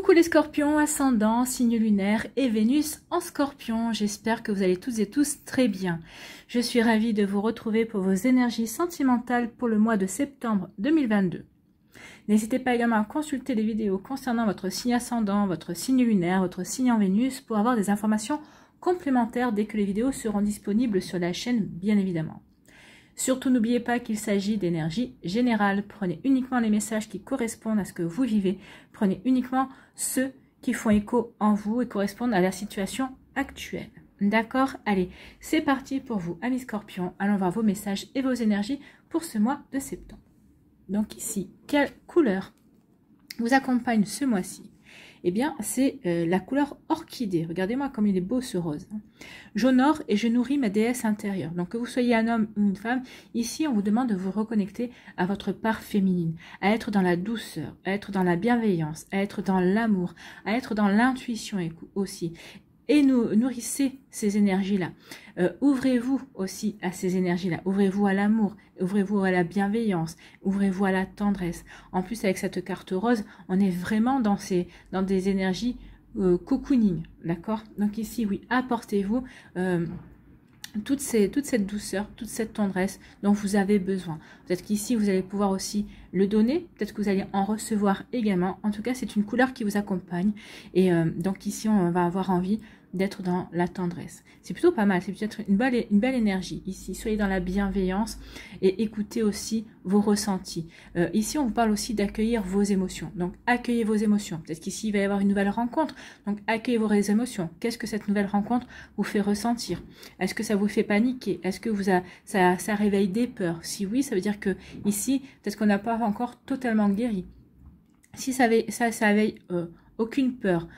Coucou les scorpions, ascendant, signe lunaire et Vénus en scorpion. J'espère que vous allez toutes et tous très bien. Je suis ravie de vous retrouver pour vos énergies sentimentales pour le mois de septembre 2022. N'hésitez pas également à consulter les vidéos concernant votre signe ascendant, votre signe lunaire, votre signe en Vénus pour avoir des informations complémentaires dès que les vidéos seront disponibles sur la chaîne, bien évidemment. Surtout, n'oubliez pas qu'il s'agit d'énergie générale. Prenez uniquement les messages qui correspondent à ce que vous vivez. Prenez uniquement ceux qui font écho en vous et correspondent à la situation actuelle. D'accord? Allez, c'est parti pour vous, amis scorpions. Allons voir vos messages et vos énergies pour ce mois de septembre. Donc ici, quelle couleur vous accompagne ce mois-ci? Eh bien, c'est la couleur orchidée. Regardez-moi comme il est beau ce rose. J'honore et je nourris ma déesse intérieure. Donc, que vous soyez un homme ou une femme, ici, on vous demande de vous reconnecter à votre part féminine, à être dans la douceur, à être dans la bienveillance, à être dans l'amour, à être dans l'intuition aussi. Et nourrissez ces énergies-là. Ouvrez-vous aussi à ces énergies-là. Ouvrez-vous à l'amour, ouvrez-vous à la bienveillance, ouvrez-vous à la tendresse. En plus, avec cette carte rose, on est vraiment dans des énergies cocooning, d'accord? Donc ici, oui, apportez-vous toute cette douceur, toute cette tendresse dont vous avez besoin. Peut-être qu'ici, vous allez pouvoir aussi le donner. Peut-être que vous allez en recevoir également. En tout cas, c'est une couleur qui vous accompagne. Et donc ici, on va avoir envie d'être dans la tendresse. C'est plutôt pas mal, c'est peut-être une belle énergie ici. Soyez dans la bienveillance et écoutez aussi vos ressentis. Ici, on vous parle aussi d'accueillir vos émotions. Donc, accueillez vos émotions. Peut-être qu'ici, il va y avoir une nouvelle rencontre. Donc, accueillez vos émotions. Qu'est-ce que cette nouvelle rencontre vous fait ressentir? Est-ce que ça vous fait paniquer? Est-ce que ça réveille des peurs? Si oui, ça veut dire que ici, peut-être qu'on n'a pas encore totalement guéri. Si ça réveille aucune peur,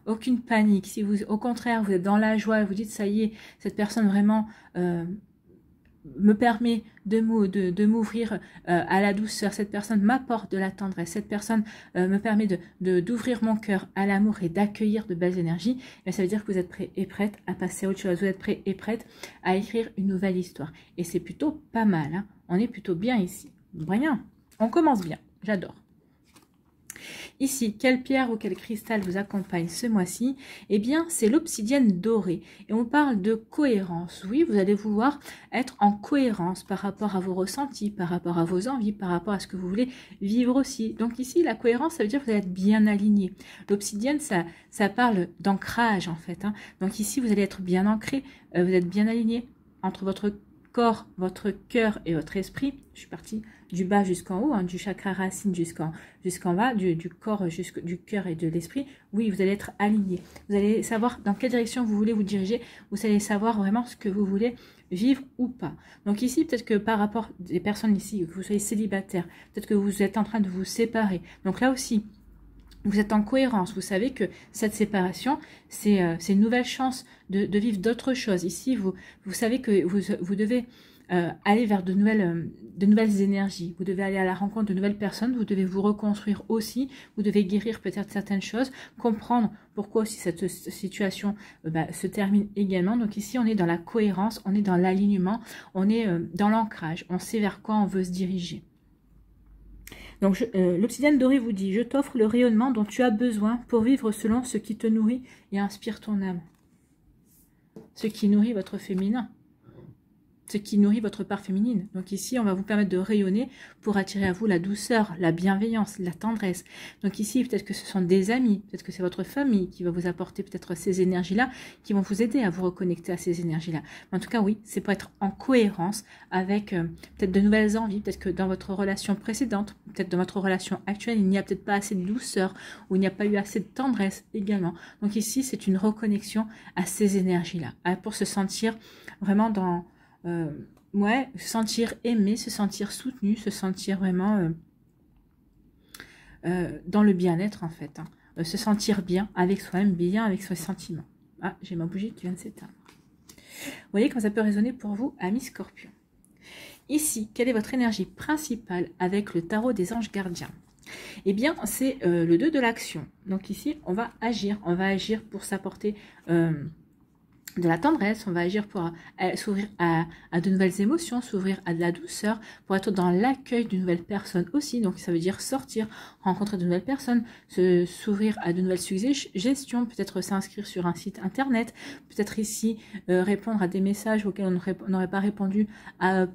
aucune panique, si vous, au contraire, vous êtes dans la joie, vous dites, ça y est, cette personne vraiment me permet de m'ouvrir à la douceur, cette personne m'apporte de la tendresse, cette personne me permet d'ouvrir mon cœur à l'amour et d'accueillir de belles énergies, et ça veut dire que vous êtes prêt et prête à passer à autre chose, vous êtes prêt et prête à écrire une nouvelle histoire. Et c'est plutôt pas mal, hein. On est plutôt bien ici. Bien, on commence bien, j'adore. Ici, quelle pierre ou quel cristal vous accompagne ce mois-ci? Eh bien, c'est l'obsidienne dorée. Et on parle de cohérence. Oui, vous allez vouloir être en cohérence par rapport à vos ressentis, par rapport à vos envies, par rapport à ce que vous voulez vivre aussi. Donc ici, la cohérence, ça veut dire que vous allez être bien aligné. L'obsidienne, ça parle d'ancrage en fait, hein. Donc ici, vous allez être bien ancré, vous êtes bien aligné entre votre corps, votre cœur et votre esprit. Je suis partie du bas jusqu'en haut, hein, du chakra racine jusqu'en bas, du corps du cœur et de l'esprit. Oui, vous allez être aligné. Vous allez savoir dans quelle direction vous voulez vous diriger. Vous allez savoir vraiment ce que vous voulez vivre ou pas. Donc ici, peut-être que par rapport des personnes ici, que vous soyez célibataire, peut-être que vous êtes en train de vous séparer. Donc là aussi, vous êtes en cohérence, vous savez que cette séparation, c'est une nouvelle chance de vivre d'autres choses. Ici, vous savez que vous devez aller vers de nouvelles énergies, vous devez aller à la rencontre de nouvelles personnes, vous devez vous reconstruire aussi, vous devez guérir peut-être certaines choses, comprendre pourquoi aussi cette situation se termine également. Donc ici, on est dans la cohérence, on est dans l'alignement, on est dans l'ancrage, on sait vers quoi on veut se diriger. Donc, l'obsidienne dorée vous dit, je t'offre le rayonnement dont tu as besoin pour vivre selon ce qui te nourrit et inspire ton âme. Ce qui nourrit votre féminin. Ce qui nourrit votre part féminine. Donc ici, on va vous permettre de rayonner pour attirer à vous la douceur, la bienveillance, la tendresse. Donc ici, peut-être que ce sont des amis, peut-être que c'est votre famille qui va vous apporter peut-être ces énergies-là, qui vont vous aider à vous reconnecter à ces énergies-là. En tout cas, oui, c'est pour être en cohérence avec peut-être de nouvelles envies, peut-être que dans votre relation précédente, peut-être dans votre relation actuelle, il n'y a peut-être pas assez de douceur, ou il n'y a pas eu assez de tendresse également. Donc ici, c'est une reconnexion à ces énergies-là, pour se sentir vraiment dans... se sentir aimé, se sentir soutenu, se sentir vraiment dans le bien-être en fait, hein. Se sentir bien avec soi-même, bien avec ses sentiments. Ah, j'ai ma bougie qui vient de s'éteindre. Vous voyez comment ça peut résonner pour vous, amis scorpions. Ici, quelle est votre énergie principale avec le tarot des anges gardiens? Eh bien, c'est le 2 de l'action. Donc ici, on va agir pour s'apporter de la tendresse, on va agir pour s'ouvrir à de nouvelles émotions, s'ouvrir à de la douceur, pour être dans l'accueil d'une nouvelle personne aussi. Donc ça veut dire sortir, rencontrer de nouvelles personnes, s'ouvrir à de nouvelles suggestions, peut-être s'inscrire sur un site internet, peut-être ici répondre à des messages auxquels on n'aurait pas répondu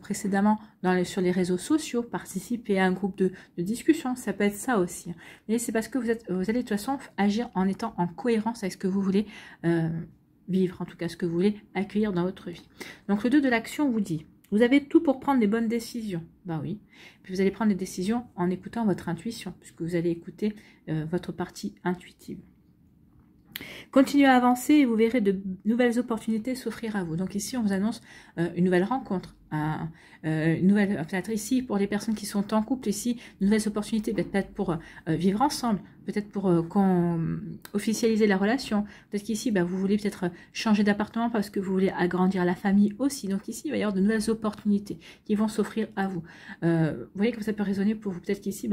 précédemment sur les réseaux sociaux, participer à un groupe de discussion, ça peut être ça aussi. Mais c'est parce que vous allez de toute façon agir en étant en cohérence avec ce que vous voulez vivre, en tout cas ce que vous voulez accueillir dans votre vie. Donc le 2 de l'action vous dit, vous avez tout pour prendre les bonnes décisions. Ben oui. Puis vous allez prendre des décisions en écoutant votre intuition, puisque vous allez écouter votre partie intuitive. Continuez à avancer et vous verrez de nouvelles opportunités s'offrir à vous. Donc ici, on vous annonce une nouvelle rencontre, une nouvelle fenêtre ici pour les personnes qui sont en couple. Ici, de nouvelles opportunités, peut-être pour vivre ensemble, peut-être pour officialiser la relation. Peut-être qu'ici, vous voulez peut-être changer d'appartement parce que vous voulez agrandir la famille aussi. Donc ici, il va y avoir de nouvelles opportunités qui vont s'offrir à vous. Vous voyez comme ça peut résonner pour vous. Peut-être qu'ici,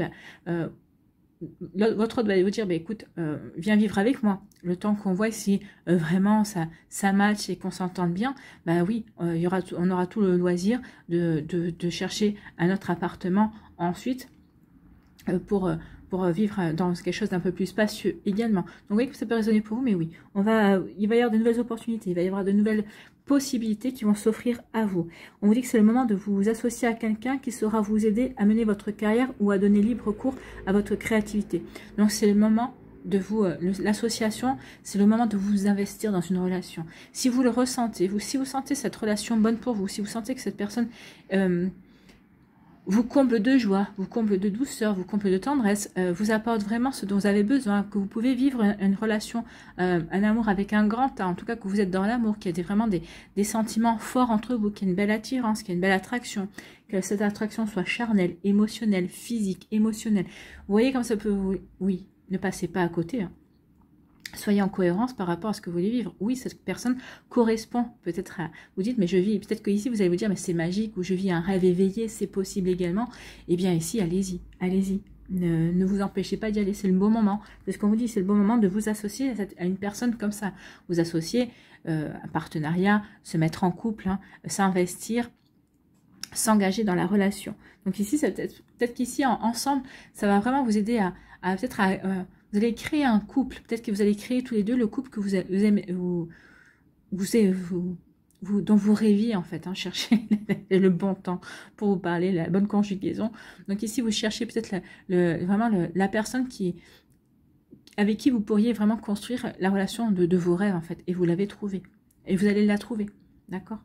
votre autre va vous dire, écoute, viens vivre avec moi. Le temps qu'on voit si vraiment ça match et qu'on s'entende bien, oui, on aura tout le loisir de chercher un autre appartement ensuite pour vivre dans quelque chose d'un peu plus spacieux également. Donc vous voyez que ça peut résonner pour vous, mais oui, il va y avoir de nouvelles opportunités, il va y avoir de nouvelles possibilités qui vont s'offrir à vous. On vous dit que c'est le moment de vous associer à quelqu'un qui saura vous aider à mener votre carrière ou à donner libre cours à votre créativité. Donc c'est le moment de vous, l'association, c'est le moment de vous investir dans une relation. Si vous le ressentez, si vous sentez cette relation bonne pour vous, si vous sentez que cette personne vous comble de joie, vous comble de douceur, vous comble de tendresse, vous apporte vraiment ce dont vous avez besoin, que vous pouvez vivre une relation, un amour avec un grand A, en tout cas que vous êtes dans l'amour, qu'il y a vraiment des sentiments forts entre vous, qu'il y a une belle attirance, qu'il y a une belle attraction, que cette attraction soit charnelle, émotionnelle, physique, émotionnelle. Vous voyez comme ça peut vous... Oui, ne passez pas à côté, hein. Soyez en cohérence par rapport à ce que vous voulez vivre. Oui, cette personne correspond peut-être à... Vous dites, mais je vis... Peut-être que ici, vous allez vous dire, mais c'est magique, ou je vis un rêve éveillé, c'est possible également. Eh bien, ici, allez-y, allez-y. Ne vous empêchez pas d'y aller, c'est le bon moment. C'est ce qu'on vous dit, c'est le bon moment de vous associer à une personne comme ça. Vous associer, un partenariat, se mettre en couple, hein, s'investir, s'engager dans la relation. Donc ici, peut-être qu'ici, ensemble, ça va vraiment vous aider à peut-être vous allez créer un couple. Peut-être que vous allez créer tous les deux le couple que vous aimez, dont vous rêviez en fait. Hein, cherchez le bon temps pour vous parler, la bonne conjugaison. Donc ici, vous cherchez peut-être vraiment la personne avec qui vous pourriez vraiment construire la relation de vos rêves en fait. Et vous l'avez trouvée. Et vous allez la trouver. D'accord?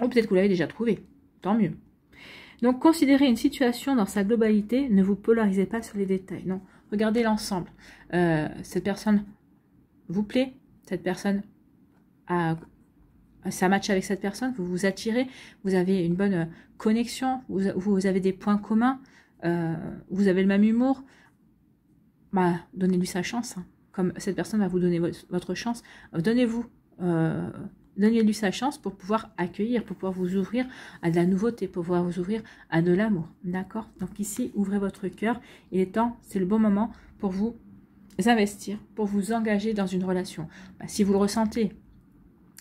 Ou peut-être que vous l'avez déjà trouvée. Tant mieux. Donc, considérez une situation dans sa globalité. Ne vous polarisez pas sur les détails. Non. Regardez l'ensemble. Cette personne vous plaît, cette personne ça match avec cette personne, vous vous attirez, vous avez une bonne connexion, vous avez des points communs, vous avez le même humour. Donnez-lui sa chance. Hein. Comme cette personne va vous donner votre chance, donnez-lui sa chance pour pouvoir accueillir, pour pouvoir vous ouvrir à de la nouveauté, pour pouvoir vous ouvrir à de l'amour. D'accord? Donc ici, ouvrez votre cœur. Il est temps, c'est le bon moment pour vous investir, pour vous engager dans une relation. Si vous le ressentez,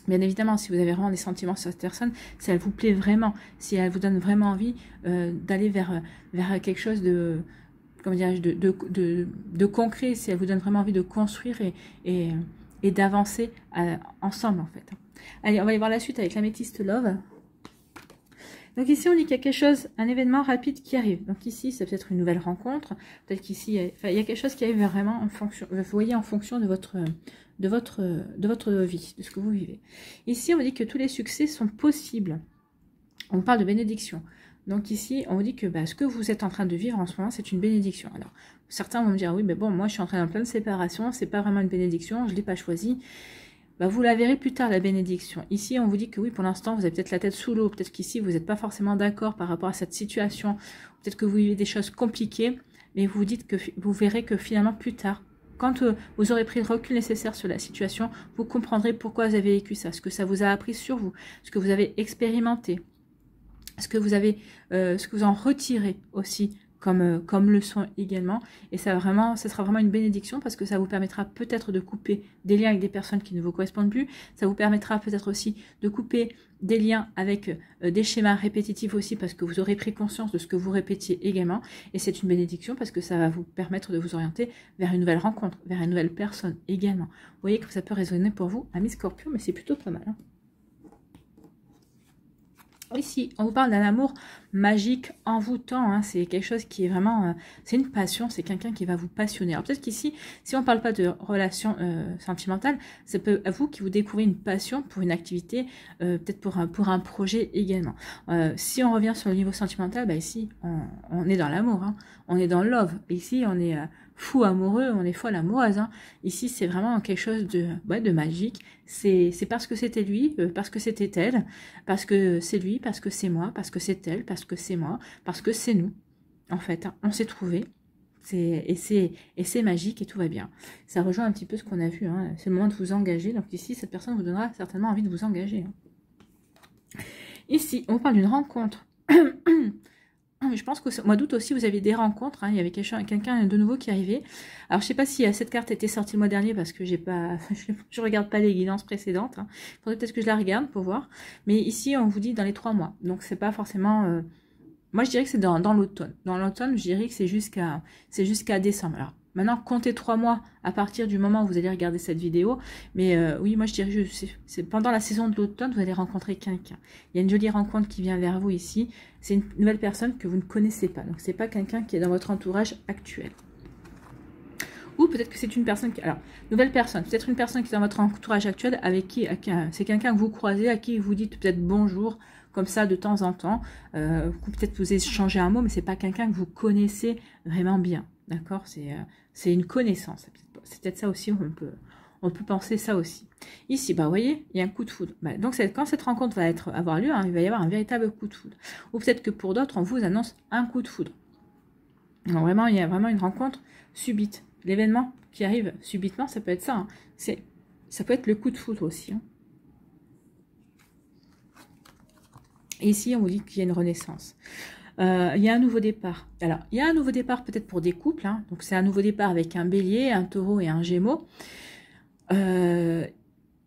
bien évidemment, si vous avez vraiment des sentiments sur cette personne, si elle vous plaît vraiment, si elle vous donne vraiment envie d'aller vers quelque chose de... Comment dirais-je, de concret, si elle vous donne vraiment envie de construire et d'avancer ensemble en fait. Allez, on va aller voir la suite avec l'améthyste Love. Donc ici, on dit qu'il y a quelque chose, un événement rapide qui arrive. Donc ici, c'est peut-être une nouvelle rencontre. Peut-être qu'ici, il y a quelque chose qui arrive vraiment en fonction, vous voyez, en fonction de votre vie, de ce que vous vivez. Ici, on vous dit que tous les succès sont possibles. On parle de bénédiction. Donc ici, on vous dit que ce que vous êtes en train de vivre en ce moment, c'est une bénédiction. Alors, certains vont me dire, oui, mais bon, moi, je suis en train d'un plein de séparation, c'est pas vraiment une bénédiction, je ne l'ai pas choisi. Vous la verrez plus tard, la bénédiction. Ici, on vous dit que oui, pour l'instant, vous avez peut-être la tête sous l'eau, peut-être qu'ici, vous n'êtes pas forcément d'accord par rapport à cette situation, peut-être que vous vivez des choses compliquées, mais vous vous dites que vous verrez que finalement, plus tard, quand vous aurez pris le recul nécessaire sur la situation, vous comprendrez pourquoi vous avez vécu ça, ce que ça vous a appris sur vous, ce que vous avez expérimenté, ce que vous en retirez aussi comme le sont également. Et ça sera vraiment une bénédiction parce que ça vous permettra peut-être de couper des liens avec des personnes qui ne vous correspondent plus. Ça vous permettra peut-être aussi de couper des liens avec des schémas répétitifs aussi parce que vous aurez pris conscience de ce que vous répétiez également. Et c'est une bénédiction parce que ça va vous permettre de vous orienter vers une nouvelle rencontre, vers une nouvelle personne également. Vous voyez que ça peut résonner pour vous, amis Scorpion, mais c'est plutôt pas mal. Hein. Ici, on vous parle d'un amour magique, envoûtant, hein. C'est quelque chose qui est vraiment, c'est une passion, c'est quelqu'un qui va vous passionner. Alors peut-être qu'ici, si on ne parle pas de relation sentimentale, c'est peut à vous qui vous découvrez une passion pour une activité, peut-être pour un projet également. Si on revient sur le niveau sentimental, bah ici, on est dans l'amour, hein. On est dans le love. Ici, on est fou amoureux, on est folle amoureuse. Hein. Ici, c'est vraiment quelque chose de magique. C'est parce que c'était lui, parce que c'était elle, parce que c'est lui, parce que c'est moi, parce que c'est elle, parce que c'est moi, parce que c'est nous. En fait, hein, on s'est trouvés. Et c'est magique et tout va bien. Ça rejoint un petit peu ce qu'on a vu. Hein. C'est le moment de vous engager. Donc ici, cette personne vous donnera certainement envie de vous engager. Hein. Ici, on parle d'une rencontre. Je pense qu'au mois d'août aussi, vous aviez des rencontres. Hein. Il y avait quelqu'un de nouveau qui arrivait. Alors, je ne sais pas si cette carte était sortie le mois dernier parce que je ne regarde pas les guidances précédentes. Hein. Il faudrait peut-être que je la regarde pour voir. Mais ici, on vous dit dans les 3 mois. Donc, c'est pas forcément... Moi, je dirais que c'est dans l'automne. Dans l'automne, je dirais que c'est jusqu'à décembre. Alors, maintenant, comptez 3 mois à partir du moment où vous allez regarder cette vidéo. Mais oui, moi, je dirais que c'est pendant la saison de l'automne, vous allez rencontrer quelqu'un. Il y a une jolie rencontre qui vient vers vous ici. C'est une nouvelle personne que vous ne connaissez pas. Donc, c'est pas quelqu'un qui est dans votre entourage actuel. Ou peut-être que c'est une personne qui... Alors, nouvelle personne. Peut-être une personne qui est dans votre entourage actuel avec qui c'est quelqu'un que vous croisez, à qui vous dites peut-être bonjour, comme ça, de temps en temps. Peut-être vous échangez un mot, mais c'est pas quelqu'un que vous connaissez vraiment bien. D'accord? C'est une connaissance. C'est peut-être ça aussi, on peut penser ça aussi. Ici, bah, vous voyez, il y a un coup de foudre. Bah, donc, quand cette rencontre va avoir lieu, hein, il va y avoir un véritable coup de foudre. Ou peut-être que pour d'autres, on vous annonce un coup de foudre. Donc, vraiment, il y a vraiment une rencontre subite. L'événement qui arrive subitement, ça peut être ça. Hein. Ça peut être le coup de foudre aussi. Hein. Et ici, on vous dit qu'il y a une renaissance. Il y a un nouveau départ. Alors, il y a un nouveau départ peut-être pour des couples. Hein. Donc, c'est un nouveau départ avec un bélier, un taureau et un gémeaux.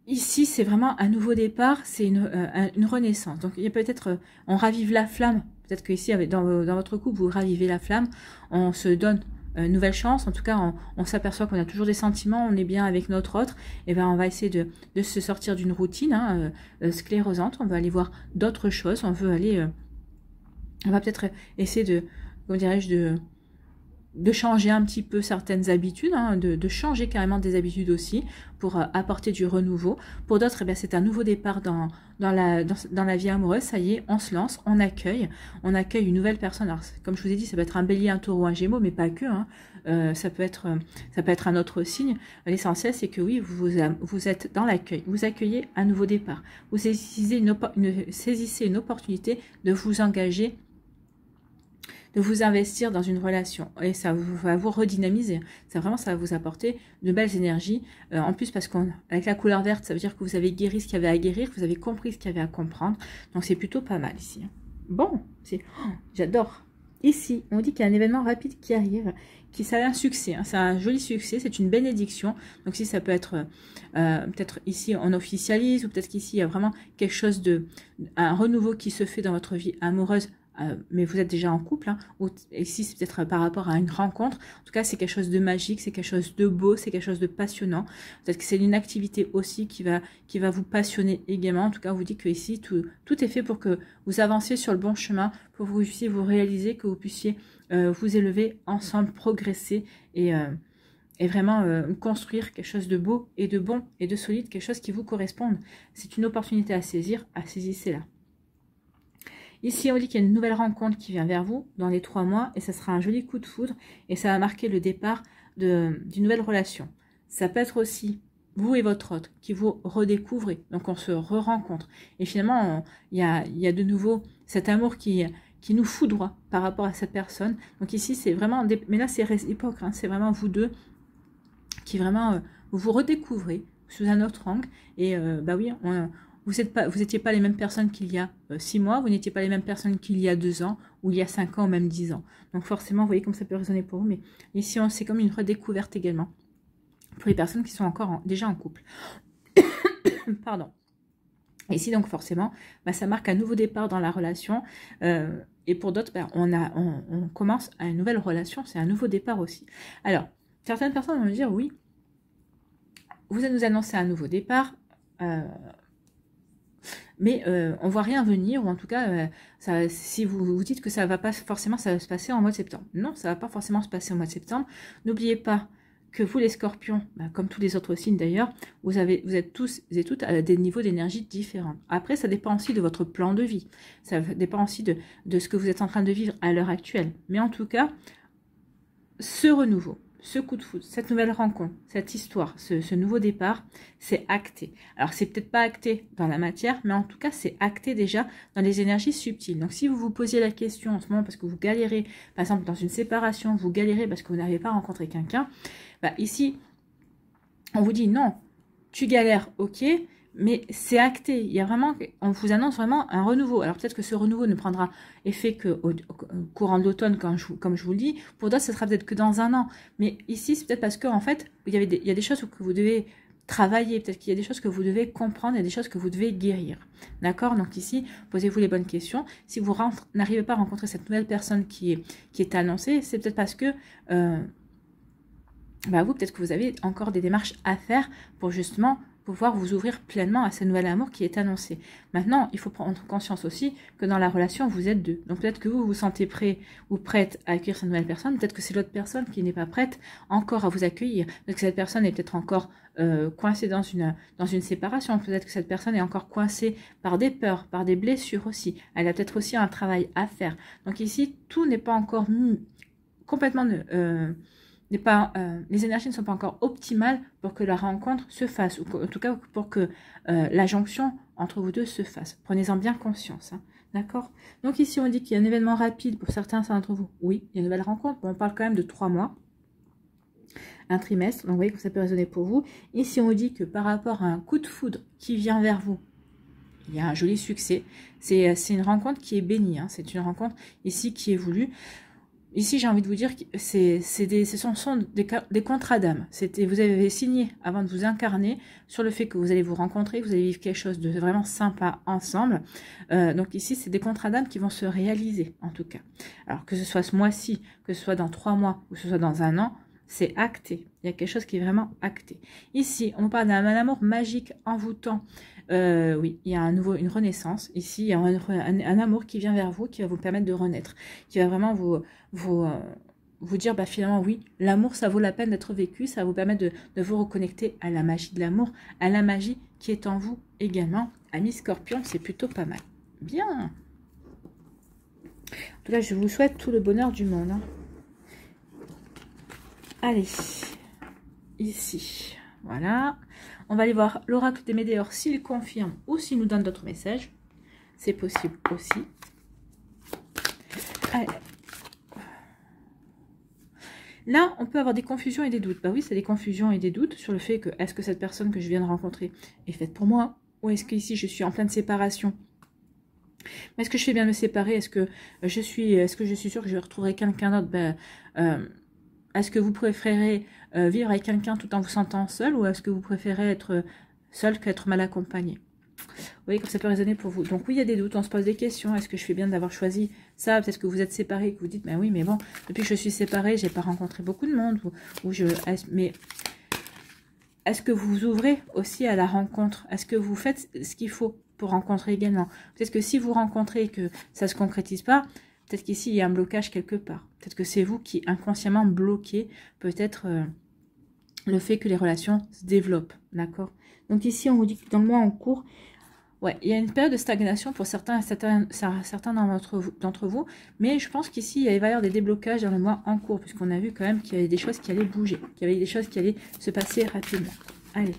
Ici, c'est vraiment un nouveau départ. C'est une renaissance. Donc, il y a peut-être... on ravive la flamme. Peut-être que ici, dans votre couple, vous ravivez la flamme. On se donne nouvelle chance. En tout cas, on s'aperçoit qu'on a toujours des sentiments. On est bien avec notre autre. Et ben, on va essayer de se sortir d'une routine sclérosante. On va aller voir d'autres choses. On veut aller... on va peut-être essayer comment dirais-je, de changer un petit peu certaines habitudes, hein, de changer carrément des habitudes aussi pour apporter du renouveau. Pour d'autres, eh c'est un nouveau départ dans la vie amoureuse. Ça y est, on se lance, on accueille une nouvelle personne. Alors, comme je vous ai dit, ça peut être un bélier, un taureau, un gémeaux, mais pas que. Hein. Ça peut être un autre signe. L'essentiel, c'est que oui, vous êtes dans l'accueil. Vous accueillez un nouveau départ. Vous saisissez une opportunité de vous engager, de vous investir dans une relation, et ça va vous redynamiser. Ça va vous apporter de belles énergies. En plus, parce qu'avec la couleur verte, ça veut dire que vous avez guéri ce qu'il y avait à guérir, que vous avez compris ce qu'il y avait à comprendre. Donc c'est plutôt pas mal ici. Bon, j'adore. Ici, on dit qu'il y a un événement rapide qui arrive, ça a un succès. Hein, c'est un joli succès, c'est une bénédiction. Donc si ça peut être, peut-être ici on officialise, ou peut-être qu'ici il y a vraiment quelque chose un renouveau qui se fait dans votre vie amoureuse. Mais vous êtes déjà en couple, hein, ou ici c'est peut-être par rapport à une rencontre. En tout cas, c'est quelque chose de magique, c'est quelque chose de beau, c'est quelque chose de passionnant. Peut-être que c'est une activité aussi qui va vous passionner également. En tout cas, on vous dit que ici tout est fait pour que vous avanciez sur le bon chemin, pour que vous puissiez vous réaliser, que vous puissiez vous élever ensemble, progresser et vraiment construire quelque chose de beau et de bon et de solide, quelque chose qui vous corresponde. C'est une opportunité à saisir, saisissez-la. Ici, on dit qu'il y a une nouvelle rencontre qui vient vers vous dans les 3 mois et ça sera un joli coup de foudre et ça va marquer le départ d'une nouvelle relation. Ça peut être aussi vous et votre autre qui vous redécouvrez, donc on se re-rencontre. Et finalement, il y a de nouveau cet amour qui nous foudroie par rapport à cette personne. Donc ici, c'est vraiment... Mais là, c'est réciproque, hein, c'est vraiment vous deux qui vraiment vous redécouvrez sous un autre angle. Et bah oui, vous étiez pas les mêmes personnes qu'il y a 6 mois, vous n'étiez pas les mêmes personnes qu'il y a 2 ans, ou il y a 5 ans, ou même 10 ans. Donc forcément, vous voyez comme ça peut résonner pour vous, mais ici, c'est comme une redécouverte également, pour les personnes qui sont encore déjà en couple. Pardon. Ici, donc forcément, bah, ça marque un nouveau départ dans la relation. Et pour d'autres, bah, on commence à une nouvelle relation. C'est un nouveau départ aussi. Alors, certaines personnes vont me dire, oui, vous nous annoncez un nouveau départ, mais on voit rien venir, ou en tout cas, si vous dites que ça va pas forcément ça va se passer en mois de septembre. Non, ça va pas forcément se passer au mois de septembre. N'oubliez pas que vous, les scorpions, bah, comme tous les autres signes d'ailleurs, vous êtes tous et toutes à des niveaux d'énergie différents. Après, ça dépend aussi de votre plan de vie. Ça dépend aussi de ce que vous êtes en train de vivre à l'heure actuelle. Mais en tout cas, ce renouveau, ce coup de foudre, cette nouvelle rencontre, cette histoire, ce nouveau départ, c'est acté. Alors, c'est peut-être pas acté dans la matière, mais en tout cas, c'est acté déjà dans les énergies subtiles. Donc, si vous vous posiez la question en ce moment parce que vous galérez, par exemple, dans une séparation, vous galérez parce que vous n'avez pas rencontré quelqu'un, bah, ici, on vous dit non, tu galères, ok, mais c'est acté. Il y a vraiment, on vous annonce vraiment un renouveau. Alors peut-être que ce renouveau ne prendra effet qu'au courant de l'automne, comme je vous le dis. Pour d'autres, ce sera peut-être que dans un an. Mais ici, c'est peut-être parce que en fait, il y a des choses que vous devez travailler. Peut-être qu'il y a des choses que vous devez comprendre, il y a des choses que vous devez guérir. D'accord? Donc ici, posez-vous les bonnes questions. Si vous n'arrivez pas à rencontrer cette nouvelle personne qui est annoncée, c'est peut-être parce que bah vous, peut-être que vous avez encore des démarches à faire pour justement pouvoir vous ouvrir pleinement à ce nouvel amour qui est annoncé. Maintenant, il faut prendre conscience aussi que dans la relation, vous êtes deux. Donc peut-être que vous vous sentez prêt ou prête à accueillir cette nouvelle personne, peut-être que c'est l'autre personne qui n'est pas prête encore à vous accueillir. Peut-être que cette personne est peut-être encore coincée dans une séparation. Peut-être que cette personne est encore coincée par des peurs, par des blessures aussi. Elle a peut-être aussi un travail à faire. Donc ici, tout n'est pas encore complètement... les énergies ne sont pas encore optimales pour que la rencontre se fasse, ou en tout cas pour que la jonction entre vous deux se fasse. Prenez-en bien conscience, hein, d'accord? Donc ici, on dit qu'il y a un événement rapide pour certains d'entre vous. Oui, il y a une nouvelle rencontre, bon, on parle quand même de 3 mois, un trimestre, donc vous voyez que ça peut résonner pour vous. Ici, on dit que par rapport à un coup de foudre qui vient vers vous, il y a un joli succès. C'est une rencontre qui est bénie, hein, c'est une rencontre ici qui est voulue. Ici, j'ai envie de vous dire que ce sont des contrats d'âme. Vous avez signé avant de vous incarner sur le fait que vous allez vous rencontrer, que vous allez vivre quelque chose de vraiment sympa ensemble. Donc ici, c'est des contrats d'âme qui vont se réaliser, en tout cas. Alors que ce soit ce mois-ci, que ce soit dans 3 mois, ou que ce soit dans un an, c'est acté. Il y a quelque chose qui est vraiment acté. Ici, on parle d'un amour magique, envoûtant. Oui, il y a une renaissance. Ici, il y a un amour qui vient vers vous, qui va vous permettre de renaître, qui va vraiment vous dire, bah, finalement, oui, l'amour, ça vaut la peine d'être vécu, ça va vous permettre de vous reconnecter à la magie de l'amour, à la magie qui est en vous également. Amis Scorpion, c'est plutôt pas mal. Bien. En tout cas, je vous souhaite tout le bonheur du monde, hein. Allez, ici, voilà. On va aller voir l'oracle des Médéors s'il confirme ou s'il nous donne d'autres messages. C'est possible aussi. Allez. Là, on peut avoir des confusions et des doutes. Bah oui, c'est des confusions et des doutes sur le fait que est-ce que cette personne que je viens de rencontrer est faite pour moi, ou est-ce qu'ici je suis en pleine séparation. Est-ce que je fais bien de me séparer? Est-ce que je suis sûre que je retrouverai quelqu'un d'autre? Est-ce que vous préférez vivre avec quelqu'un tout en vous sentant seul, ou est-ce que vous préférez être seul qu'être mal accompagné? Vous voyez comme ça peut résonner pour vous. Donc oui, il y a des doutes, on se pose des questions. Est-ce que je fais bien d'avoir choisi ça? Peut-être que vous êtes séparés, que vous dites, ben oui, mais bon, depuis que je suis séparée, j'ai pas rencontré beaucoup de monde. Mais est-ce que vous vous ouvrez aussi à la rencontre? Est-ce que vous faites ce qu'il faut pour rencontrer également? Peut-être que si vous rencontrez et que ça ne se concrétise pas, peut-être qu'ici, il y a un blocage quelque part. Peut-être que c'est vous qui inconsciemment bloquez peut-être le fait que les relations se développent. D'accord? Donc ici, on vous dit que dans le mois en cours, ouais, il y a une période de stagnation pour certains d'entre vous. Mais je pense qu'ici, il va y avoir des déblocages dans le mois en cours, puisqu'on a vu quand même qu'il y avait des choses qui allaient bouger, qu'il y avait des choses qui allaient se passer rapidement. Allez.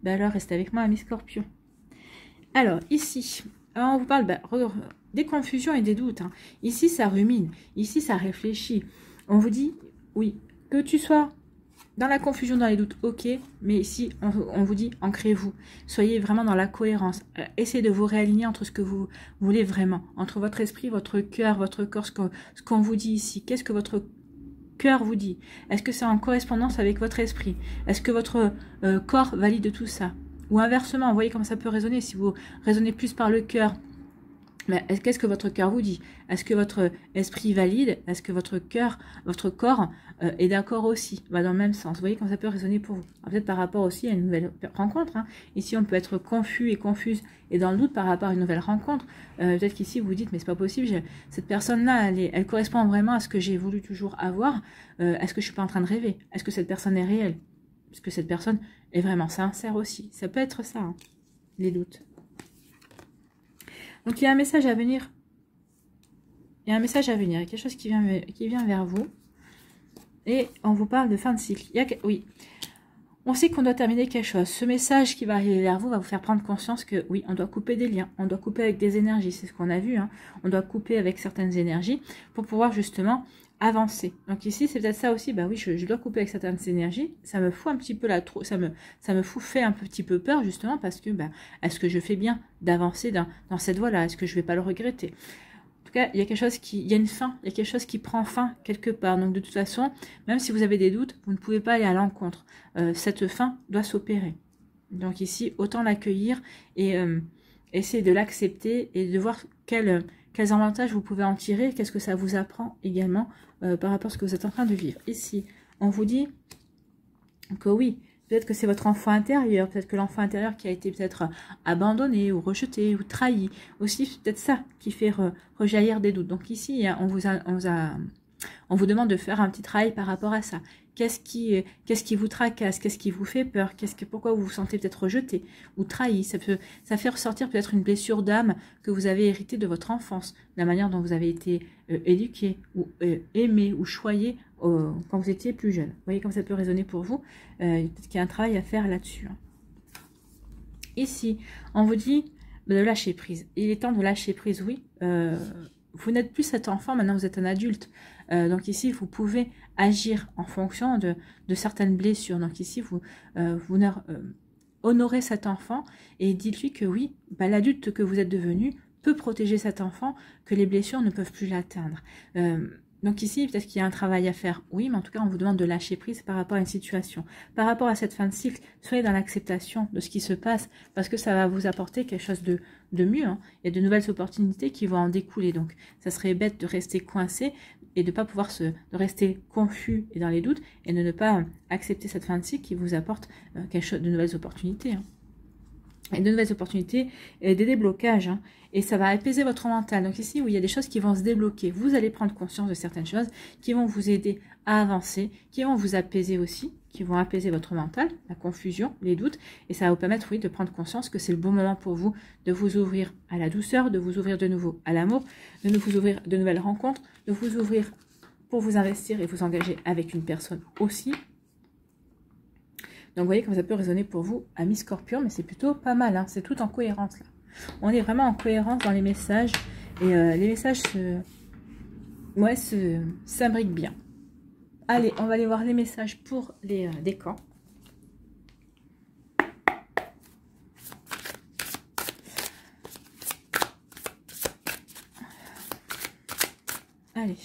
Ben alors, restez avec moi, amis Scorpion. Alors, ici, on vous parle des confusions et des doutes. Hein. Ici, ça rumine. Ici, ça réfléchit. On vous dit, oui, que tu sois dans la confusion, dans les doutes, ok. Mais ici, on vous dit, ancrez-vous. Soyez vraiment dans la cohérence. Essayez de vous réaligner entre ce que vous voulez vraiment. Entre votre esprit, votre cœur, votre corps, ce qu'on vous dit ici. Qu'est-ce que votre cœur vous dit? Est-ce que c'est en correspondance avec votre esprit? Est-ce que votre corps valide tout ça? Ou inversement, vous voyez comment ça peut résonner. Si vous raisonnez plus par le cœur, mais qu'est-ce que votre cœur vous dit? Est-ce que votre esprit valide? Est-ce que votre cœur, votre corps est d'accord aussi? Va dans le même sens. Vous voyez comment ça peut résonner pour vous? Peut-être par rapport aussi à une nouvelle rencontre. Hein. Ici, on peut être confus et confuse et dans le doute par rapport à une nouvelle rencontre. Peut-être qu'ici, vous vous dites, mais c'est pas possible. Cette personne-là, elle correspond vraiment à ce que j'ai voulu toujours avoir. Est-ce que je suis pas en train de rêver? Est-ce que cette personne est réelle? Est-ce que cette personne est vraiment sincère aussi? Ça peut être ça, hein, les doutes. Donc, il y a un message à venir. Il y a un message à venir. Il y a quelque chose qui vient vers vous. Et on vous parle de fin de cycle. Oui, on sait qu'on doit terminer quelque chose. Ce message qui va arriver vers vous va vous faire prendre conscience que, oui, on doit couper des liens. On doit couper avec des énergies. C'est ce qu'on a vu. Hein. On doit couper avec certaines énergies pour pouvoir justement avancer. Donc ici, c'est peut-être ça aussi. Bah oui, je dois couper avec certaines énergies. Ça me fout un petit peu fait un petit peu peur justement parce que, est-ce que je fais bien d'avancer dans cette voie-là? Est-ce que je vais pas le regretter? En tout cas, il y a quelque chose il y a une fin, il y a quelque chose qui prend fin quelque part. Donc de toute façon, même si vous avez des doutes, vous ne pouvez pas aller à l'encontre. Cette fin doit s'opérer. Donc ici, autant l'accueillir et essayer de l'accepter et de voir quels avantages vous pouvez en tirer, qu'est-ce que ça vous apprend également par rapport à ce que vous êtes en train de vivre. Ici, on vous dit que oui, peut-être que c'est votre enfant intérieur, peut-être que l'enfant intérieur qui a été peut-être abandonné ou rejeté ou trahi, aussi c'est peut-être ça qui fait rejaillir des doutes. Donc ici, on vous demande de faire un petit travail par rapport à ça. Qu'est-ce qui vous tracasse? Qu'est-ce qui vous fait peur? Pourquoi vous vous sentez peut-être rejeté ou trahi? Ça fait ressortir peut-être une blessure d'âme que vous avez héritée de votre enfance, la manière dont vous avez été éduqué ou aimé ou choyé quand vous étiez plus jeune. Vous voyez comme ça peut résonner pour vous. Peut-être qu'il y a un travail à faire là-dessus. Hein. Ici, on vous dit de lâcher prise. Il est temps de lâcher prise, oui. Vous n'êtes plus cet enfant, maintenant vous êtes un adulte. Donc ici, vous pouvez agir en fonction de certaines blessures. Donc ici, vous honorez cet enfant et dites-lui que oui, l'adulte que vous êtes devenu peut protéger cet enfant, que les blessures ne peuvent plus l'atteindre. Donc ici, peut-être qu'il y a un travail à faire, oui, mais en tout cas, on vous demande de lâcher prise par rapport à une situation. Par rapport à cette fin de cycle, soyez dans l'acceptation de ce qui se passe, parce que ça va vous apporter quelque chose de mieux. Hein. Il y a de nouvelles opportunités qui vont en découler. Donc, ça serait bête de rester coincé et de ne pas pouvoir de rester confus et dans les doutes, et de ne pas accepter cette fin de cycle qui vous apporte quelque chose de nouvelles opportunités. Hein. Et de nouvelles opportunités et des déblocages. Hein. Et ça va apaiser votre mental. Donc ici, où il y a des choses qui vont se débloquer, vous allez prendre conscience de certaines choses qui vont vous aider à avancer, qui vont vous apaiser aussi, qui vont apaiser votre mental, la confusion, les doutes. Et ça va vous permettre, oui, de prendre conscience que c'est le bon moment pour vous de vous ouvrir à la douceur, de vous ouvrir de nouveau à l'amour, de vous ouvrir de nouvelles rencontres, de vous ouvrir pour vous investir et vous engager avec une personne aussi. Donc, vous voyez comme ça peut résonner pour vous, amis Scorpion, mais c'est plutôt pas mal, hein, c'est tout en cohérence, là. On est vraiment en cohérence dans les messages, et les messages s'imbriquent bien. Allez, on va aller voir les messages pour les décans. Allez.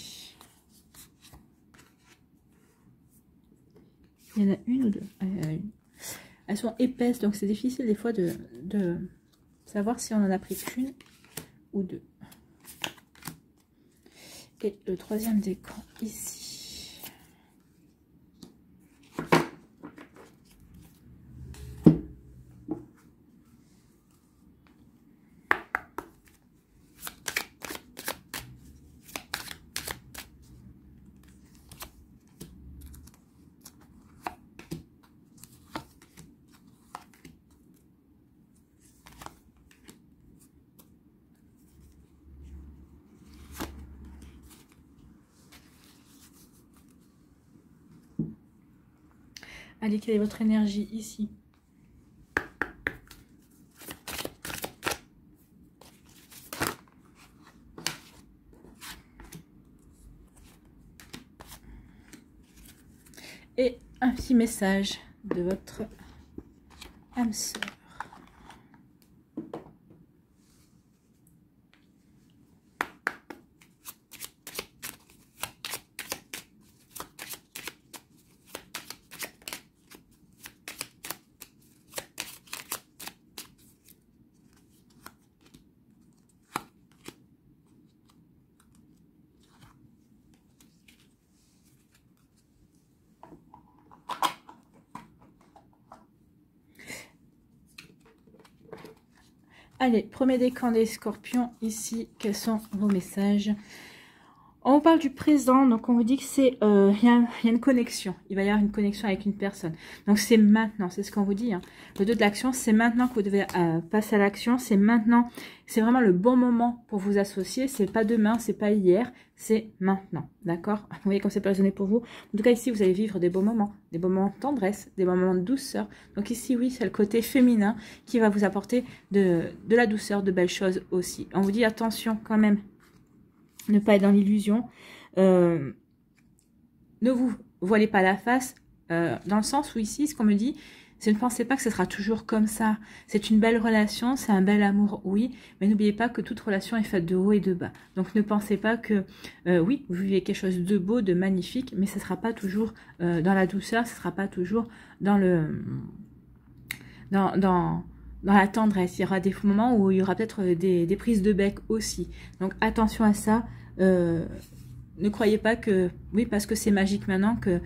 Il y en a une ou deux. Elles sont épaisses, donc c'est difficile des fois de savoir si on en a pris qu'une ou deux. Et le troisième décan ici. Allez, quelle est votre énergie ici? Et un petit message de votre âme sœur. Allez, premier décan des scorpions, ici, quels sont vos messages? On vous parle du présent, donc on vous dit que c'est il y a une connexion, il va y avoir une connexion avec une personne. Donc c'est maintenant, c'est ce qu'on vous dit. Hein. Le 2 de l'action, c'est maintenant que vous devez passer à l'action, c'est maintenant, c'est vraiment le bon moment pour vous associer, c'est pas demain, c'est pas hier, c'est maintenant, d'accord? Vous voyez comme c'est pas résonné pour vous. En tout cas ici, vous allez vivre des beaux moments de tendresse, des moments de douceur. Donc ici, oui, c'est le côté féminin qui va vous apporter de la douceur, de belles choses aussi. On vous dit attention quand même. Ne pas être dans l'illusion. Ne vous voilez pas la face. Dans le sens où ici, ce qu'on me dit, c'est ne pensez pas que ce sera toujours comme ça. C'est une belle relation, c'est un bel amour, oui. Mais n'oubliez pas que toute relation est faite de haut et de bas. Donc ne pensez pas que, oui, vous vivez quelque chose de beau, de magnifique, mais ce ne sera pas toujours dans la douceur, ce ne sera pas toujours dans dans la tendresse. Il y aura des moments où il y aura peut-être des prises de bec aussi. Donc attention à ça. Ne croyez pas que, oui, parce que c'est magique maintenant, que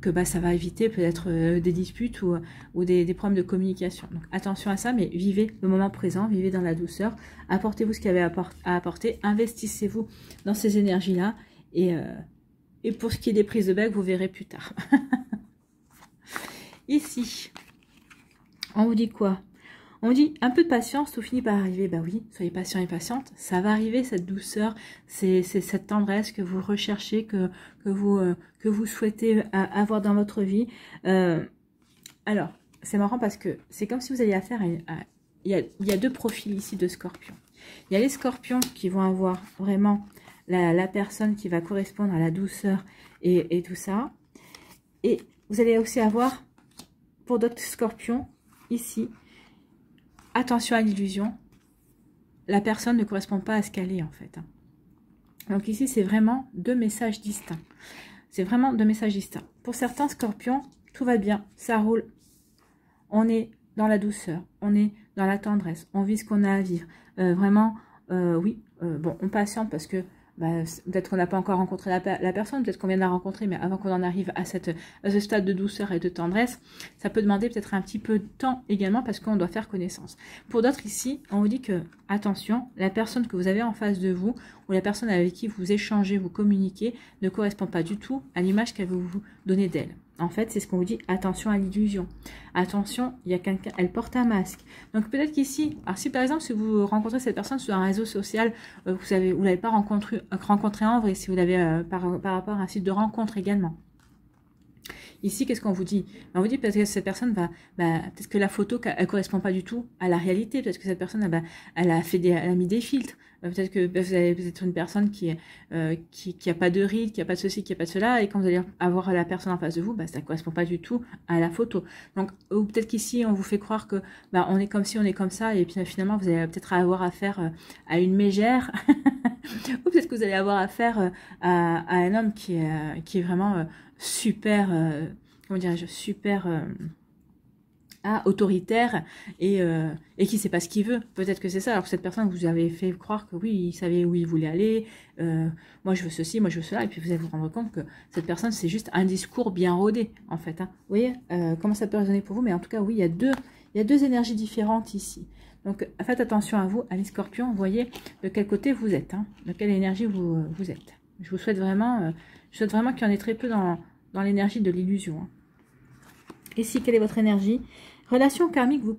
bah, ça va éviter peut-être des disputes ou des problèmes de communication. Donc attention à ça, mais vivez le moment présent, vivez dans la douceur. Apportez-vous ce qu'il y avait à apporter. Investissez-vous dans ces énergies-là. Et pour ce qui est des prises de bec, vous verrez plus tard. Ici, on vous dit quoi? On dit un peu de patience, tout finit par arriver. Bah oui, soyez patient et patiente. Ça va arriver, cette douceur, c'est cette tendresse que vous recherchez, que vous souhaitez avoir dans votre vie. Alors, c'est marrant parce que c'est comme si vous alliez affaire à... Il y a deux profils ici de scorpions. Il y a les scorpions qui vont avoir vraiment la personne qui va correspondre à la douceur et tout ça. Et vous allez aussi avoir, pour d'autres scorpions, ici... Attention à l'illusion, la personne ne correspond pas à ce qu'elle est en fait. Donc ici, c'est vraiment deux messages distincts. C'est vraiment deux messages distincts. Pour certains scorpions, tout va bien, ça roule. On est dans la douceur, on est dans la tendresse, on vit ce qu'on a à vivre. Vraiment, oui, bon, on patiente parce que bah, peut-être qu'on n'a pas encore rencontré la personne, peut-être qu'on vient de la rencontrer, mais avant qu'on en arrive à ce stade de douceur et de tendresse, ça peut demander peut-être un petit peu de temps également parce qu'on doit faire connaissance. Pour d'autres ici, on vous dit que, attention, la personne que vous avez en face de vous, ou la personne avec qui vous échangez, vous communiquez, ne correspond pas du tout à l'image qu'elle veut vous donner d'elle. En fait, c'est ce qu'on vous dit, attention à l'illusion. Attention, il y a quelqu'un, elle porte un masque. Donc peut-être qu'ici, alors si par exemple, si vous rencontrez cette personne sur un réseau social, vous l'avez pas rencontré en vrai, si vous l'avez par rapport à un site de rencontre également. Ici, qu'est-ce qu'on vous dit? On vous dit peut-être que cette personne va, peut-être que la photo, elle correspond pas du tout à la réalité. Peut-être que cette personne, elle a mis des filtres. Peut-être que vous avez peut-être une personne qui a pas de rides, qui a pas de ceci, qui a pas de cela, et quand vous allez avoir la personne en face de vous, ça correspond pas du tout à la photo. Donc, ou peut-être qu'ici, on vous fait croire que, on est comme ci, on est comme ça, et puis finalement, vous allez peut-être avoir affaire à une mégère, ou peut-être que vous allez avoir affaire à un homme qui est vraiment super, comment dirais-je, super autoritaire et qui sait pas ce qu'il veut. Peut-être que c'est ça. Alors que cette personne, vous avez fait croire que oui, il savait où il voulait aller. Moi, je veux ceci, moi, je veux cela. Et puis, vous allez vous rendre compte que cette personne, c'est juste un discours bien rodé, en fait. Hein. Vous voyez comment ça peut résonner pour vous. Mais en tout cas, oui, il y a deux énergies différentes ici. Donc, faites attention à vous, à les scorpions. Voyez de quel côté vous êtes, hein, de quelle énergie vous êtes. Je vous souhaite vraiment, qu'il y en ait très peu dans l'énergie de l'illusion. Hein. Ici, quelle est votre énergie? Relation karmique, vous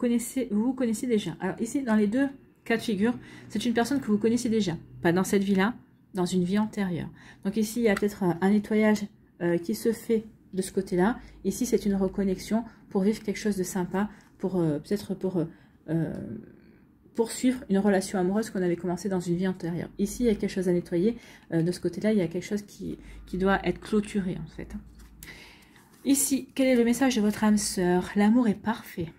vous connaissez déjà. Alors ici, dans les deux cas de figure, c'est une personne que vous connaissez déjà. Pas dans cette vie-là, dans une vie antérieure. Donc ici, il y a peut-être un nettoyage qui se fait de ce côté-là. Ici, c'est une reconnexion pour vivre quelque chose de sympa, peut-être pour poursuivre une relation amoureuse qu'on avait commencé dans une vie antérieure. Ici, il y a quelque chose à nettoyer. De ce côté-là, il y a quelque chose qui doit être clôturé, en fait. Ici, quel est le message de votre âme sœur? L'amour est parfait.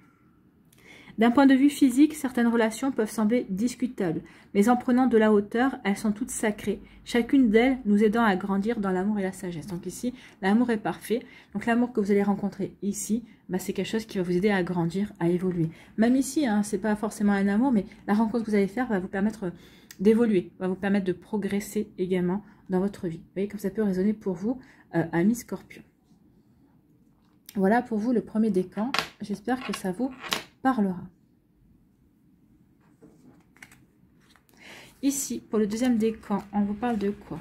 D'un point de vue physique, certaines relations peuvent sembler discutables, mais en prenant de la hauteur, elles sont toutes sacrées, chacune d'elles nous aidant à grandir dans l'amour et la sagesse. Donc ici, l'amour est parfait. Donc l'amour que vous allez rencontrer ici, bah, c'est quelque chose qui va vous aider à grandir, à évoluer. Même ici, hein, c'est pas forcément un amour, mais la rencontre que vous allez faire va vous permettre d'évoluer, va vous permettre de progresser également dans votre vie. Vous voyez comme ça peut résonner pour vous, amis Scorpion. Voilà pour vous le premier décan. J'espère que ça vous parlera. Ici, pour le deuxième décan, on vous parle de quoi?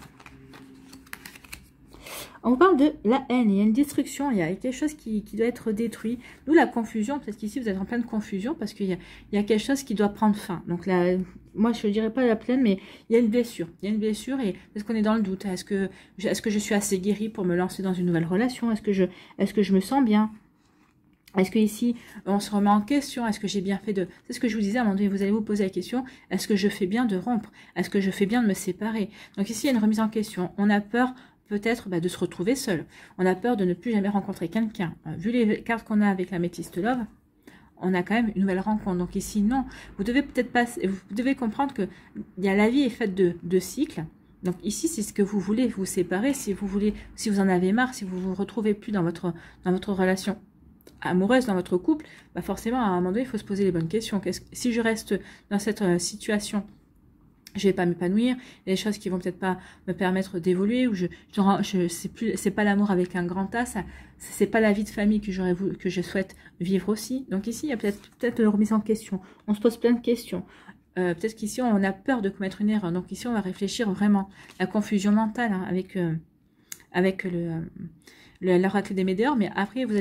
On vous parle de la haine. Il y a une destruction, il y a quelque chose qui doit être détruit. D'où la confusion. Peut-être qu'ici, vous êtes en pleine confusion parce qu'il y a quelque chose qui doit prendre fin. Donc là, moi, je ne dirais pas la pleine, mais il y a une blessure. Il y a une blessure et est-ce qu'on est dans le doute? Est-ce que je suis assez guérie pour me lancer dans une nouvelle relation? Est-ce que je me sens bien? Est-ce que ici, on se remet en question? Est-ce que j'ai bien fait de... C'est ce que je vous disais à un moment donné, vous allez vous poser la question, est-ce que je fais bien de rompre? Est-ce que je fais bien de me séparer? Donc ici, il y a une remise en question. On a peur peut-être de se retrouver seul. On a peur de ne plus jamais rencontrer quelqu'un. Vu les cartes qu'on a avec l'améthyste love, on a quand même une nouvelle rencontre. Donc ici, non. Vous devez peut-être pas... Vous devez comprendre que la vie est faite de cycles. Donc ici, c'est ce que vous voulez, vous séparer. Si vous en avez marre, si vous vous retrouvez plus dans votre relation amoureuse, dans votre couple, bah forcément, à un moment donné, il faut se poser les bonnes questions. Si je reste dans cette situation, je vais pas m'épanouir, il y a des choses qui vont peut-être pas me permettre d'évoluer, ou c'est pas l'amour avec un grand A, c'est pas la vie de famille que je souhaite vivre aussi. Donc ici, il y a peut-être une remise en question. On se pose plein de questions. Peut-être qu'ici, on a peur de commettre une erreur. Donc ici, on va réfléchir vraiment. La confusion mentale hein, avec l'oracle des médiors, mais après vous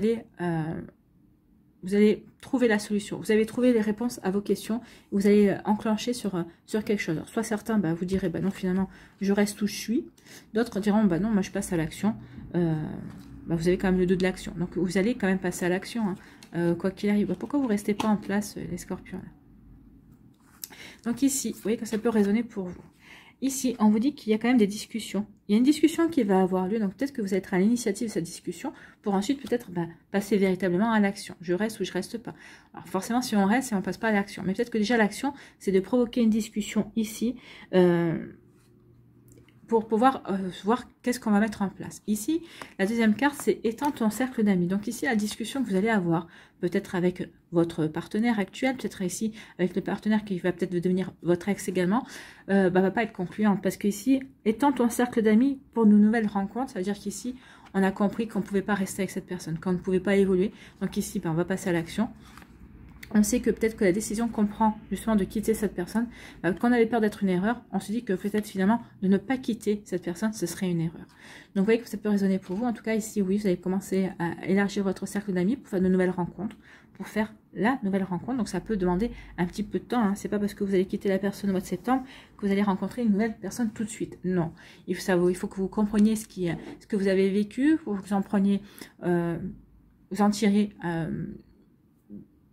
allez trouver la solution. Vous avez trouvé les réponses à vos questions, vous allez enclencher sur quelque chose. Alors, soit certains vous direz, non, finalement, je reste où je suis. D'autres diront, non, moi je passe à l'action. Vous avez quand même le 2 de l'action. Donc vous allez quand même passer à l'action, hein, quoi qu'il arrive. Pourquoi vous ne restez pas en place, les scorpions là? Donc ici, vous voyez que ça peut résonner pour vous. Ici, on vous dit qu'il y a quand même des discussions. Il y a une discussion qui va avoir lieu, donc peut-être que vous allez être à l'initiative de cette discussion pour ensuite peut-être passer véritablement à l'action. Je reste ou je reste pas. Alors forcément, si on reste, on ne passe pas à l'action. Mais peut-être que déjà l'action, c'est de provoquer une discussion ici pour pouvoir voir qu'est-ce qu'on va mettre en place. Ici, la deuxième carte, c'est étends ton cercle d'amis. Donc ici, la discussion que vous allez avoir, peut-être avec votre partenaire actuel, peut-être ici avec le partenaire qui va peut-être devenir votre ex également, va pas être concluante. Parce qu'ici, étends ton cercle d'amis pour une nouvelle rencontre, ça veut dire qu'ici, on a compris qu'on ne pouvait pas rester avec cette personne, qu'on ne pouvait pas évoluer. Donc ici, on va passer à l'action. On sait que peut-être que la décision qu'on prend justement de quitter cette personne, quand on avait peur d'être une erreur, on se dit que peut-être finalement de ne pas quitter cette personne, ce serait une erreur. Donc vous voyez que ça peut résonner pour vous. En tout cas ici, oui, vous allez commencer à élargir votre cercle d'amis pour faire de nouvelles rencontres, pour faire la nouvelle rencontre. Donc ça peut demander un petit peu de temps. Hein. C'est pas parce que vous allez quitter la personne au mois de septembre que vous allez rencontrer une nouvelle personne tout de suite. Non, il faut que vous compreniez ce que vous avez vécu, pour que vous en preniez, vous en tirez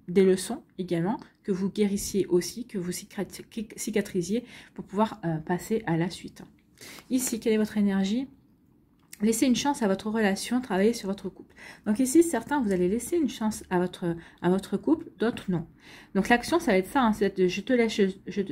des leçons également, que vous guérissiez aussi, que vous cicatrisiez pour pouvoir passer à la suite. Ici, quelle est votre énergie? Laissez une chance à votre relation, travaillez sur votre couple. Donc ici, certains, vous allez laisser une chance à votre couple, d'autres non. Donc l'action, ça va être ça, hein,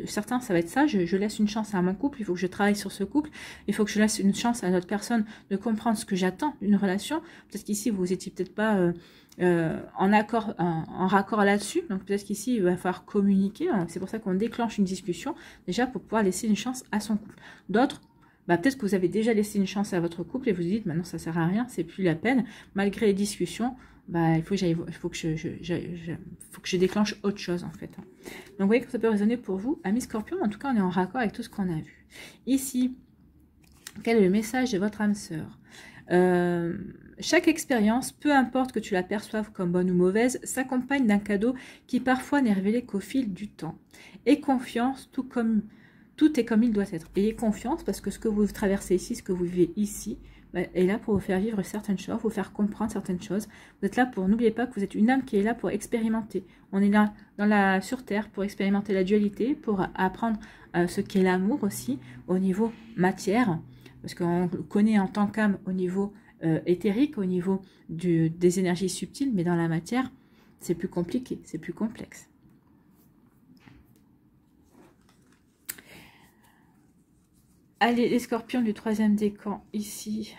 certains, ça va être ça, je laisse une chance à mon couple, il faut que je travaille sur ce couple, il faut que je laisse une chance à notre personne de comprendre ce que j'attends d'une relation. Peut-être qu'ici, vous étiez peut-être pas en raccord là-dessus, donc peut-être qu'ici, il va falloir communiquer, c'est pour ça qu'on déclenche une discussion, déjà pour pouvoir laisser une chance à son couple. D'autres, peut-être que vous avez déjà laissé une chance à votre couple et vous dites, maintenant ça sert à rien, c'est plus la peine, malgré les discussions, il faut que je déclenche autre chose en fait. Donc vous voyez que ça peut résonner pour vous, amis Scorpion, en tout cas on est en raccord avec tout ce qu'on a vu. Ici, quel est le message de votre âme sœur? Chaque expérience, peu importe que tu la perçoives comme bonne ou mauvaise, s'accompagne d'un cadeau qui parfois n'est révélé qu'au fil du temps. Et confiance, tout est comme il doit être. Ayez confiance parce que ce que vous traversez ici, ce que vous vivez ici, est là pour vous faire vivre certaines choses, vous faire comprendre certaines choses. Vous êtes là pour, n'oubliez pas que vous êtes une âme qui est là pour expérimenter. On est là sur Terre pour expérimenter la dualité, pour apprendre ce qu'est l'amour aussi au niveau matière, parce qu'on le connaît en tant qu'âme au niveau éthérique, au niveau des énergies subtiles, mais dans la matière, c'est plus compliqué, c'est plus complexe. Allez, les scorpions du 3e décan, ici,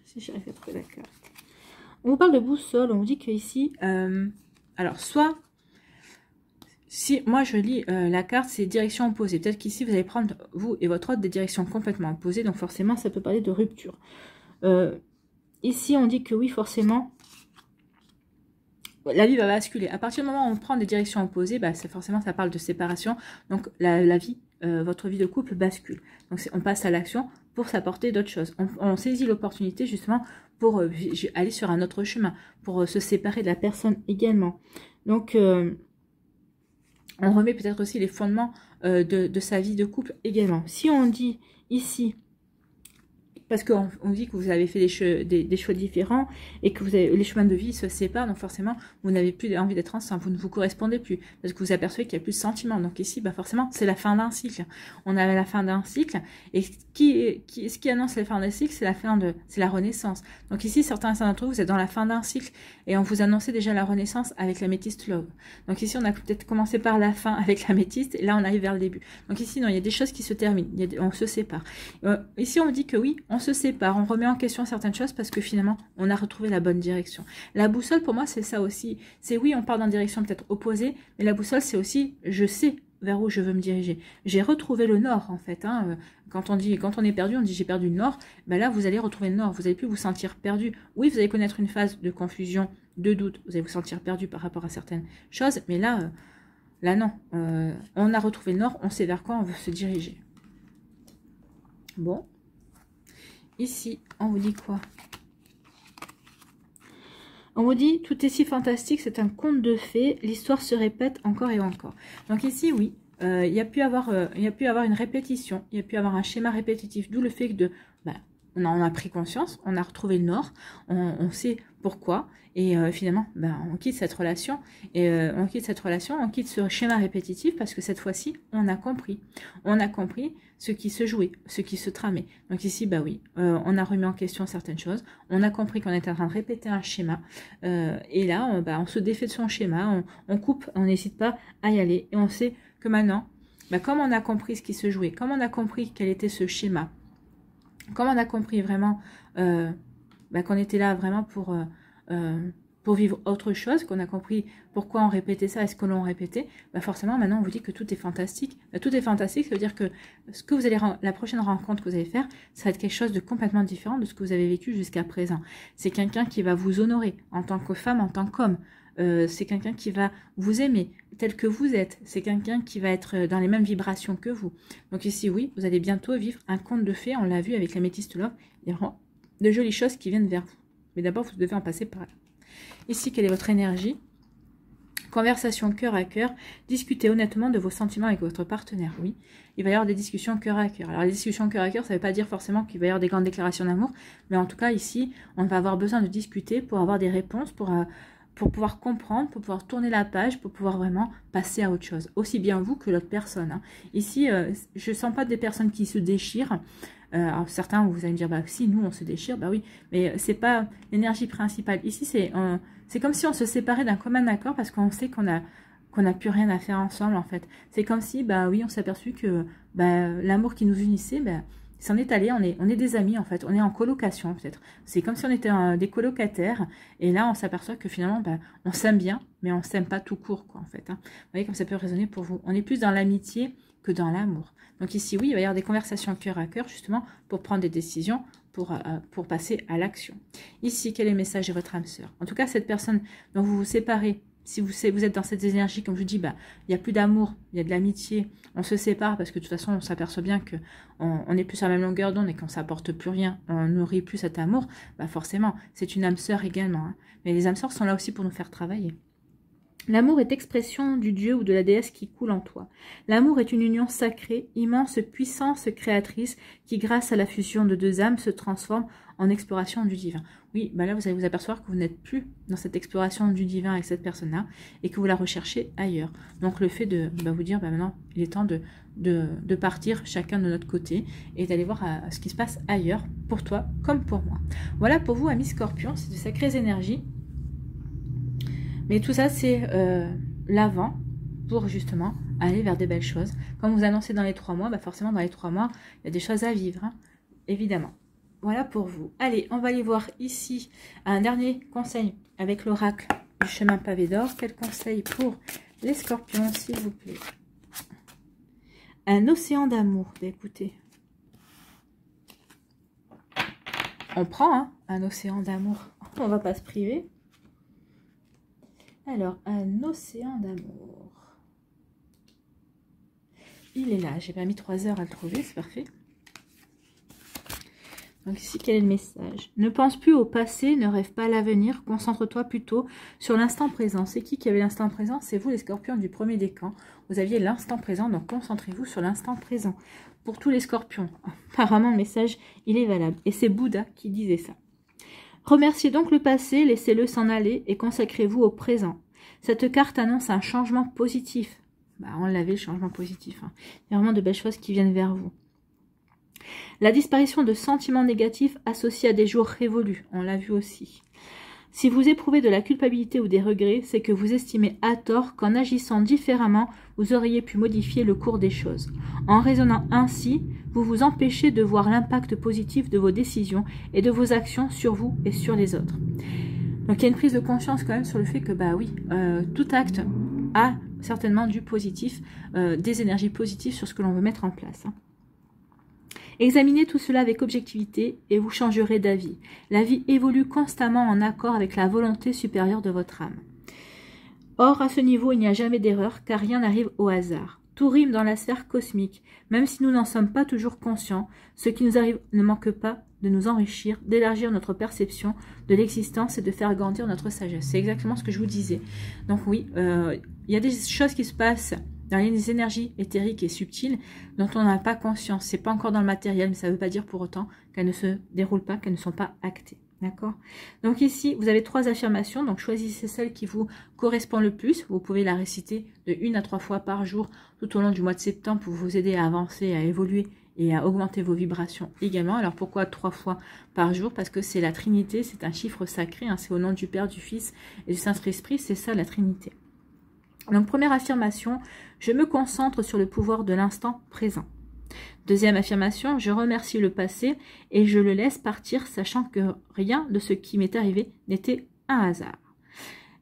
si j'arrive à trouver la carte. On vous parle de boussole, on vous dit que ici, alors soit, si moi je lis la carte, c'est direction opposée. Peut-être qu'ici, vous allez prendre, vous et votre autre, des directions complètement opposées, donc forcément, ça peut parler de rupture. Ici, on dit que oui, forcément, la vie va basculer. À partir du moment où on prend des directions opposées, bah, forcément, ça parle de séparation, donc la vie, votre vie de couple bascule. Donc on passe à l'action pour s'apporter d'autres choses. On saisit l'opportunité justement pour aller sur un autre chemin, pour se séparer de la personne également. Donc on remet peut-être aussi les fondements de sa vie de couple également. Si on dit ici, parce qu'on dit que vous avez fait des choix différents et que les chemins de vie se séparent, donc forcément, vous n'avez plus envie d'être ensemble, vous ne vous correspondez plus, parce que vous apercevez qu'il n'y a plus de sentiments. Donc ici, bah forcément, c'est la fin d'un cycle. On a la fin d'un cycle, et ce qui annonce la fin d'un cycle, c'est la renaissance. Donc ici, certains d'entre vous, vous êtes dans la fin d'un cycle, et on vous annonçait déjà la renaissance avec l'améthyste love. Donc ici, on a peut-être commencé par la fin avec l'améthyste, et là, on arrive vers le début. Donc ici, non, il y a des choses qui se terminent, on se sépare. Ici, on dit que oui, on se sépare, on remet en question certaines choses parce que finalement, on a retrouvé la bonne direction. La boussole, pour moi, c'est ça aussi. C'est oui, on part dans une direction peut-être opposée, mais la boussole, c'est aussi, je sais vers où je veux me diriger. J'ai retrouvé le nord, en fait. Hein. Quand on est perdu, on dit j'ai perdu le nord. Ben là, vous allez retrouver le nord. Vous n'allez plus vous sentir perdu. Oui, vous allez connaître une phase de confusion, de doute. Vous allez vous sentir perdu par rapport à certaines choses. Mais là, non. On a retrouvé le nord. On sait vers quoi on veut se diriger. Bon. Ici, on vous dit quoi? On vous dit, tout est si fantastique, c'est un conte de fées, l'histoire se répète encore et encore. Donc ici, oui, il y a pu avoir une répétition, il y a pu avoir un schéma répétitif, d'où le fait que on en a pris conscience, on a retrouvé le nord, on sait pourquoi, et finalement, on quitte cette relation, on quitte ce schéma répétitif, parce que cette fois-ci, on a compris ce qui se jouait, ce qui se tramait. Donc ici, oui, on a remis en question certaines choses, on a compris qu'on était en train de répéter un schéma, et là, on se défait de son schéma, on coupe, on n'hésite pas à y aller, et on sait que maintenant, comme on a compris ce qui se jouait, comme on a compris quel était ce schéma, comme on a compris vraiment qu'on était là vraiment pour vivre autre chose, qu'on a compris pourquoi on répétait ça et ce que l'on répétait, forcément maintenant on vous dit que tout est fantastique. Tout est fantastique, ça veut dire que la prochaine rencontre que vous allez faire, ça va être quelque chose de complètement différent de ce que vous avez vécu jusqu'à présent. C'est quelqu'un qui va vous honorer en tant que femme, en tant qu'homme. C'est quelqu'un qui va vous aimer tel que vous êtes. C'est quelqu'un qui va être dans les mêmes vibrations que vous. Donc ici, oui, vous allez bientôt vivre un conte de fées. On l'a vu avec l'améthyste love. Il y aura de jolies choses qui viennent vers vous. Mais d'abord, vous devez en passer par là. Ici, quelle est votre énergie? Conversation cœur à cœur. Discutez honnêtement de vos sentiments avec votre partenaire. Oui, il va y avoir des discussions cœur à cœur. Alors, les discussions cœur à cœur, ça ne veut pas dire forcément qu'il va y avoir des grandes déclarations d'amour. Mais en tout cas, ici, on va avoir besoin de discuter pour avoir des réponses, pour pouvoir comprendre, pour pouvoir tourner la page, pour pouvoir vraiment passer à autre chose. Aussi bien vous que l'autre personne. Hein. Ici, je ne sens pas des personnes qui se déchirent. Alors certains, vous allez me dire, si, nous, on se déchire. Oui, mais c'est pas l'énergie principale. Ici, c'est comme si on se séparait d'un commun accord parce qu'on sait qu'on n'a plus rien à faire ensemble, en fait. C'est comme si, oui, on s'est aperçu que l'amour qui nous unissait, s'en est allé, on est des amis en fait, on est en colocation peut-être. C'est comme si on était des colocataires et là on s'aperçoit que finalement on s'aime bien mais on s'aime pas tout court quoi en fait. Hein. Vous voyez comme ça peut résonner pour vous. On est plus dans l'amitié que dans l'amour. Donc ici oui, il va y avoir des conversations cœur à cœur justement pour prendre des décisions, pour passer à l'action. Ici, quel est le message de votre âme sœur? En tout cas, cette personne dont vous vous séparez, si vous êtes dans cette énergie, comme je vous dis, il n'y a plus d'amour, il y a de l'amitié, on se sépare parce que de toute façon, on s'aperçoit bien qu'on n'est plus sur la même longueur d'onde et qu'on ne s'apporte plus rien, on nourrit plus cet amour, forcément, c'est une âme sœur également. Hein. Mais les âmes sœurs sont là aussi pour nous faire travailler. L'amour est expression du dieu ou de la déesse qui coule en toi. L'amour est une union sacrée, immense puissance créatrice qui, grâce à la fusion de deux âmes, se transforme en exploration du divin. Oui, bah là, vous allez vous apercevoir que vous n'êtes plus dans cette exploration du divin avec cette personne-là et que vous la recherchez ailleurs. Donc, le fait de vous dire, maintenant, il est temps de partir chacun de notre côté et d'aller voir ce qui se passe ailleurs, pour toi comme pour moi. Voilà pour vous, amis Scorpions, c'est de sacrées énergies. Mais tout ça, c'est l'avant pour justement aller vers des belles choses. Comme vous annoncez dans les 3 mois, forcément dans les 3 mois, il y a des choses à vivre, hein, évidemment. Voilà pour vous. Allez, on va aller voir ici un dernier conseil avec l'oracle du chemin pavé d'or. Quel conseil pour les Scorpions, s'il vous plaît? Un océan d'amour. Écoutez, on prend hein, un océan d'amour. On va pas se priver. Alors, un océan d'amour. Il est là. J'ai pas mis 3 heures à le trouver, c'est parfait. Donc ici, quel est le message? Ne pense plus au passé, ne rêve pas à l'avenir, concentre-toi plutôt sur l'instant présent. C'est qui avait l'instant présent? C'est vous les Scorpions du premier décan. Vous aviez l'instant présent, donc concentrez-vous sur l'instant présent. Pour tous les Scorpions, apparemment le message, il est valable. Et c'est Bouddha qui disait ça. Remerciez donc le passé, laissez-le s'en aller et consacrez-vous au présent. Cette carte annonce un changement positif. On l'avait, le changement positif. Hein. Il y a vraiment de belles choses qui viennent vers vous. La disparition de sentiments négatifs associés à des jours révolus. On l'a vu aussi. Si vous éprouvez de la culpabilité ou des regrets, c'est que vous estimez à tort qu'en agissant différemment, vous auriez pu modifier le cours des choses. En raisonnant ainsi, vous vous empêchez de voir l'impact positif de vos décisions et de vos actions sur vous et sur les autres. Donc il y a une prise de conscience quand même sur le fait que tout acte a certainement du positif, des énergies positives sur ce que l'on veut mettre en place. Hein. Examinez tout cela avec objectivité et vous changerez d'avis. La vie évolue constamment en accord avec la volonté supérieure de votre âme. Or, à ce niveau, il n'y a jamais d'erreur, car rien n'arrive au hasard. Tout rime dans la sphère cosmique, même si nous n'en sommes pas toujours conscients. Ce qui nous arrive ne manque pas de nous enrichir, d'élargir notre perception de l'existence et de faire grandir notre sagesse. C'est exactement ce que je vous disais. Donc oui, il y a des choses qui se passent dans les énergies éthériques et subtiles dont on n'a pas conscience. C'est pas encore dans le matériel, mais ça ne veut pas dire pour autant qu'elles ne se déroulent pas, qu'elles ne sont pas actées. D'accord? Donc ici, vous avez 3 affirmations. Donc choisissez celle qui vous correspond le plus. Vous pouvez la réciter de 1 à 3 fois par jour tout au long du mois de septembre pour vous aider à avancer, à évoluer et à augmenter vos vibrations également. Alors pourquoi 3 fois par jour? Parce que c'est la Trinité, c'est un chiffre sacré. Hein, c'est au nom du Père, du Fils et du Saint-Esprit. C'est ça la Trinité. Donc première affirmation, je me concentre sur le pouvoir de l'instant présent. Deuxième affirmation, je remercie le passé et je le laisse partir sachant que rien de ce qui m'est arrivé n'était un hasard.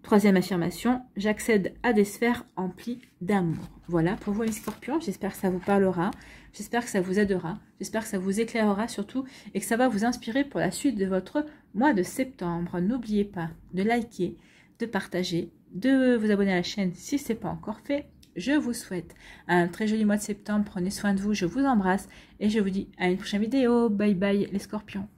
Troisième affirmation, j'accède à des sphères emplies d'amour. Voilà pour vous les Scorpions, j'espère que ça vous parlera, j'espère que ça vous aidera, j'espère que ça vous éclairera surtout et que ça va vous inspirer pour la suite de votre mois de septembre. N'oubliez pas de liker, de partager, de vous abonner à la chaîne si ce n'est pas encore fait. Je vous souhaite un très joli mois de septembre. Prenez soin de vous, je vous embrasse et je vous dis à une prochaine vidéo. Bye bye les Scorpions.